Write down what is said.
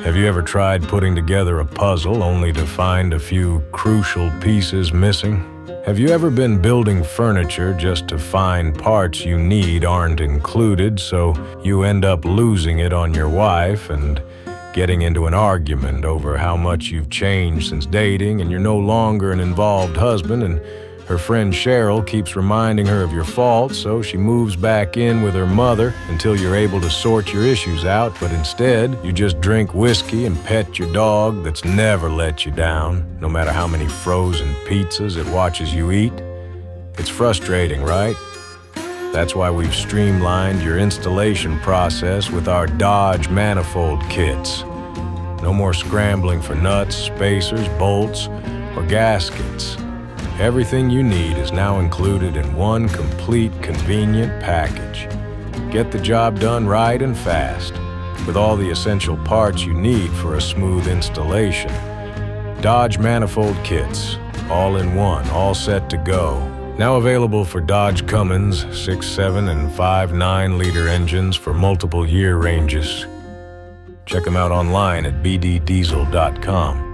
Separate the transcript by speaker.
Speaker 1: Have you ever tried putting together a puzzle only to find a few crucial pieces missing? Have you ever been building furniture just to find parts you need aren't included, so you end up losing it on your wife and getting into an argument over how much you've changed since dating and you're no longer an involved husband, and her friend Cheryl keeps reminding her of your faults, so she moves back in with her mother until you're able to sort your issues out, but instead you just drink whiskey and pet your dog that's never let you down, no matter how many frozen pizzas it watches you eat? It's frustrating, right? That's why we've streamlined your installation process with our Dodge Manifold kits. No more scrambling for nuts, spacers, bolts, or gaskets. Everything you need is now included in one complete, convenient package. Get the job done right and fast, with all the essential parts you need for a smooth installation. Dodge Manifold kits, all in one, all set to go. Now available for Dodge Cummins 6, 7, and 5, 9-liter engines for multiple year ranges. Check them out online at bddiesel.com.